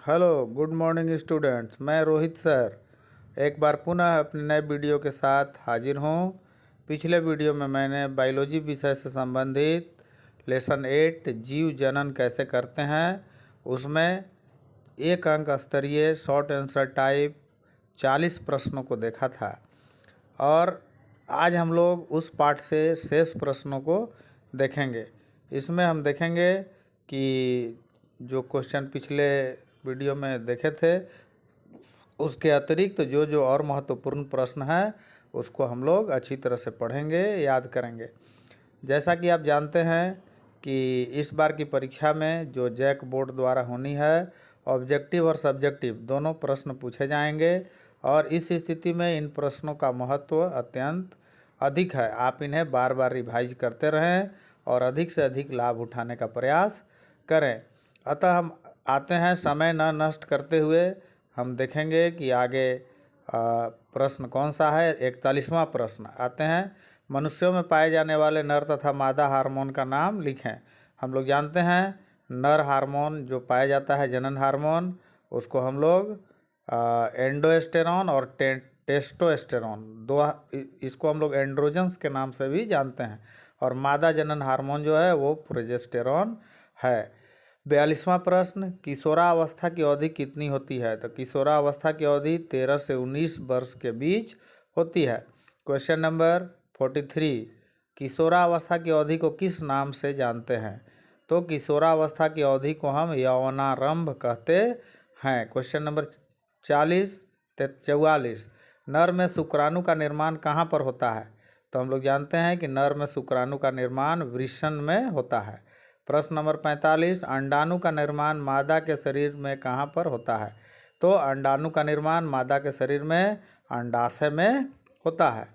Hello, good morning students. मैं Rohit sir एक बार पुनः अपने नए वीडियो के साथ हाजिर हूँ। पिछले वीडियो में मैंने बायोलॉजी विषय से संबंधित लेसन 8 जीव जनन कैसे करते हैं उसमें एक अंक स्तरीय शॉर्ट आंसर टाइप 40 प्रश्नों को देखा था और आज हम लोग उस पाठ से शेष प्रश्नों को देखेंगे। इसमें हम देखेंगे कि जो क्वेश्चन पिछले वीडियो में देखे थे उसके अतिरिक्त जो जो और महत्वपूर्ण प्रश्न हैं उसको हम लोग अच्छी तरह से पढ़ेंगे, याद करेंगे। जैसा कि आप जानते हैं कि इस बार की परीक्षा में जो जैक बोर्ड द्वारा होनी है, ऑब्जेक्टिव और सब्जेक्टिव दोनों प्रश्न पूछे जाएंगे और इस स्थिति में इन प्रश्नों का महत्व अत्यंत अधिक है। आप इन्हें बार बार रिवाइज करते रहें और अधिक से अधिक लाभ उठाने का प्रयास करें। अतः हम आते हैं, समय न नष्ट करते हुए हम देखेंगे कि आगे प्रश्न कौन सा है। 41वां प्रश्न आते हैं, मनुष्यों में पाए जाने वाले नर तथा मादा हार्मोन का नाम लिखें। हम लोग जानते हैं नर हार्मोन जो पाया जाता है जनन हार्मोन, उसको हम लोग एंडोस्टेरॉन और टेस्टोस्टेरॉन इसको हम लोग एंड्रोजन्स के नाम से भी जानते हैं। और मादा जनन हार्मोन जो है वो प्रोजेस्टेरॉन है। 42वां प्रश्न, किशोरावस्था की अवधि कितनी होती है? तो किशोरावस्था की अवधि 13 से 19 वर्ष के बीच होती है। क्वेश्चन नंबर 43, किशोरावस्था की अवधि को किस नाम से जानते हैं? तो किशोरावस्था की अवधि को हम यौवनारंभ कहते हैं। क्वेश्चन नंबर 44, नर में शुक्राणु का निर्माण कहाँ पर होता है? तो हम लोग जानते हैं कि नर में शुक्राणु का निर्माण वृषण में होता है। प्रश्न नंबर 45, अंडाणु का निर्माण मादा के शरीर में कहाँ पर होता है? तो अंडाणु का निर्माण मादा के शरीर में अंडाशय में होता है।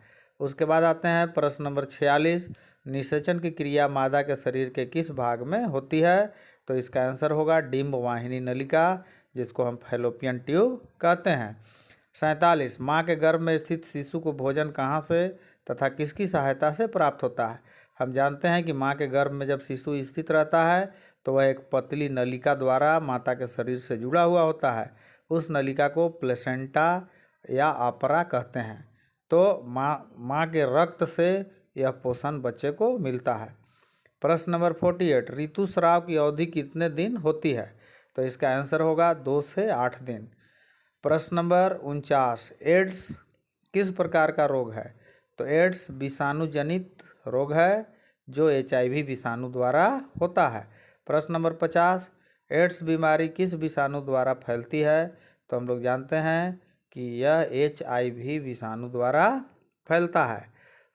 उसके बाद आते हैं प्रश्न नंबर 46, निषेचन की क्रिया मादा के शरीर के किस भाग में होती है? तो इसका आंसर होगा डिंब वाहिनी नलिका, जिसको हम फैलोपियन ट्यूब कहते हैं। 47, माँ के गर्भ में स्थित शिशु को भोजन कहाँ से तथा किसकी सहायता से प्राप्त होता है? हम जानते हैं कि माँ के गर्भ में जब शिशु स्थित रहता है तो वह एक पतली नलिका द्वारा माता के शरीर से जुड़ा हुआ होता है। उस नलिका को प्लेसेंटा या अपरा कहते हैं। तो माँ के रक्त से यह पोषण बच्चे को मिलता है। प्रश्न नंबर 48, ऋतुस्राव की अवधि कितने दिन होती है? तो इसका आंसर होगा 2 से 8 दिन। प्रश्न नंबर 49, एड्स किस प्रकार का रोग है? तो एड्स विषाणु जनित रोग है जो HIV विषाणु द्वारा होता है। प्रश्न नंबर 50, एड्स बीमारी किस विषाणु द्वारा फैलती है? तो हम लोग जानते हैं कि यह HIV विषाणु द्वारा फैलता है।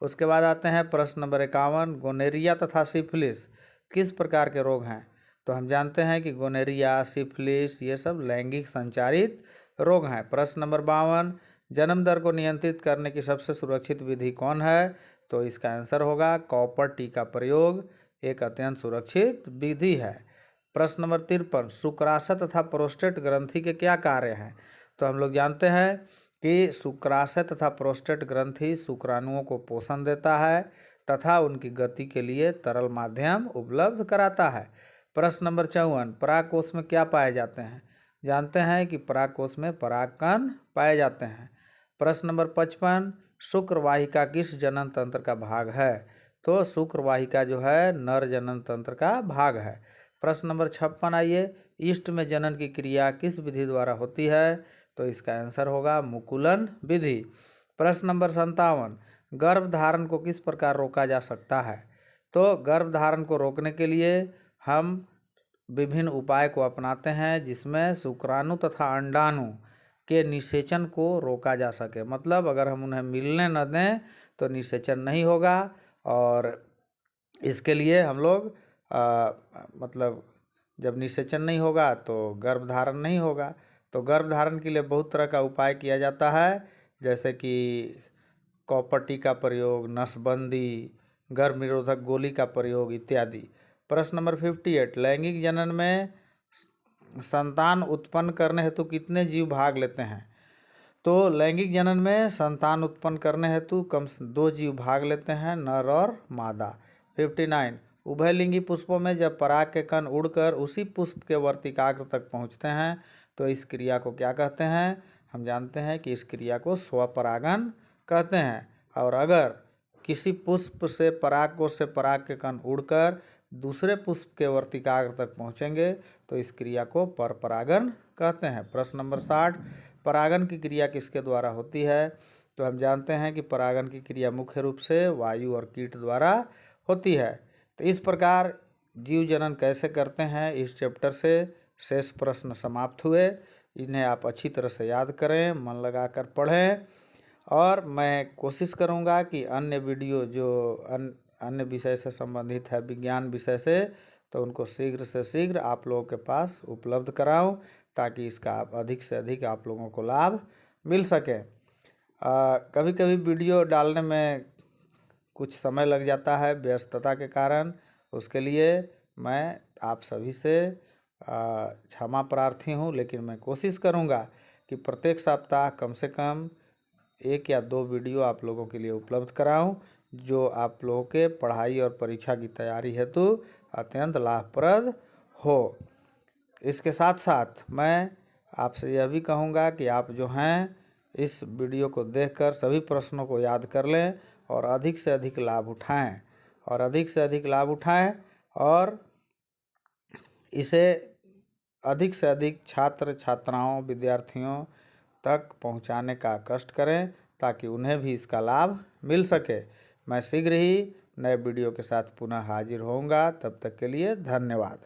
उसके बाद आते हैं प्रश्न नंबर 51, गोनेरिया तथा सिफिलिस किस प्रकार के रोग हैं? तो हम जानते हैं कि गोनेरिया, सिफिलिस ये सब लैंगिक संचारित रोग हैं। प्रश्न नंबर 52, जन्म दर को नियंत्रित करने की सबसे सुरक्षित विधि कौन है? तो इसका आंसर होगा कॉपर टी का प्रयोग एक अत्यंत सुरक्षित विधि है। प्रश्न नंबर 53, शुक्राशय तथा प्रोस्टेट ग्रंथि के क्या कार्य हैं? तो हम लोग जानते हैं कि शुक्राशय तथा प्रोस्टेट ग्रंथि शुक्राणुओं को पोषण देता है तथा उनकी गति के लिए तरल माध्यम उपलब्ध कराता है। प्रश्न नंबर 54, परागकोश में क्या पाए जाते हैं? जानते हैं कि परागकोश में परागकण पाए जाते हैं। प्रश्न नंबर 55, शुक्रवाहिका किस जनन तंत्र का भाग है? तो शुक्रवाहिका जो है नर जनन तंत्र का भाग है। प्रश्न नंबर 56 आइए, ईस्ट में जनन की क्रिया किस विधि द्वारा होती है? तो इसका आंसर होगा मुकुलन विधि। प्रश्न नंबर 57, गर्भधारण को किस प्रकार रोका जा सकता है? तो गर्भधारण को रोकने के लिए हम विभिन्न उपाय को अपनाते हैं जिसमें शुक्राणु तथा अंडाणु के निषेचन को रोका जा सके। मतलब अगर हम उन्हें मिलने न दें तो निषेचन नहीं होगा और इसके लिए हम लोग मतलब जब निषेचन नहीं होगा तो गर्भधारण नहीं होगा। तो गर्भधारण के लिए बहुत तरह का उपाय किया जाता है, जैसे कि कॉपर टी का प्रयोग, नसबंदी, गर्भ निरोधक गोली का प्रयोग इत्यादि। प्रश्न नंबर 58, लैंगिक जनन में संतान उत्पन्न करने हेतु कितने जीव भाग लेते हैं? तो लैंगिक जनन में संतान उत्पन्न करने हेतु कम से 2 जीव भाग लेते हैं, नर और मादा। 59, उभयलिंगी पुष्पों में जब पराग के कण उड़कर उसी पुष्प के वर्तिकाग्र तक पहुंचते हैं तो इस क्रिया को क्या कहते हैं? हम जानते हैं कि इस क्रिया को स्वपरागन कहते हैं। और अगर किसी पुष्प से पराग कोश से पराग के कण उड़कर दूसरे पुष्प के वर्तिकाग्र तक पहुँचेंगे तो इस क्रिया को परपरागन कहते हैं। प्रश्न नंबर 60, परागन की क्रिया किसके द्वारा होती है? तो हम जानते हैं कि परागन की क्रिया मुख्य रूप से वायु और कीट द्वारा होती है। तो इस प्रकार जीव जनन कैसे करते हैं, इस चैप्टर से शेष प्रश्न समाप्त हुए। इन्हें आप अच्छी तरह से याद करें, मन लगाकर पढ़ें, और मैं कोशिश करूंगा कि अन्य वीडियो जो अन्य विषय से संबंधित है, विज्ञान विषय से, तो उनको शीघ्र से शीघ्र आप लोगों के पास उपलब्ध कराऊं, ताकि इसका अधिक से अधिक आप लोगों को लाभ मिल सके। कभी कभी वीडियो डालने में कुछ समय लग जाता है व्यस्तता के कारण, उसके लिए मैं आप सभी से क्षमा प्रार्थी हूँ, लेकिन मैं कोशिश करूँगा कि प्रत्येक सप्ताह कम से कम 1 या 2 वीडियो आप लोगों के लिए उपलब्ध कराऊं, जो आप लोगों के पढ़ाई और परीक्षा की तैयारी हेतु अत्यंत लाभप्रद हो। इसके साथ साथ मैं आपसे यह भी कहूँगा कि आप जो हैं इस वीडियो को देखकर सभी प्रश्नों को याद कर लें और अधिक से अधिक लाभ उठाएं, और इसे अधिक से अधिक छात्र छात्राओं विद्यार्थियों तक पहुंचाने का कष्ट करें, ताकि उन्हें भी इसका लाभ मिल सके। मैं शीघ्र ही नए वीडियो के साथ पुनः हाजिर होऊंगा। तब तक के लिए धन्यवाद।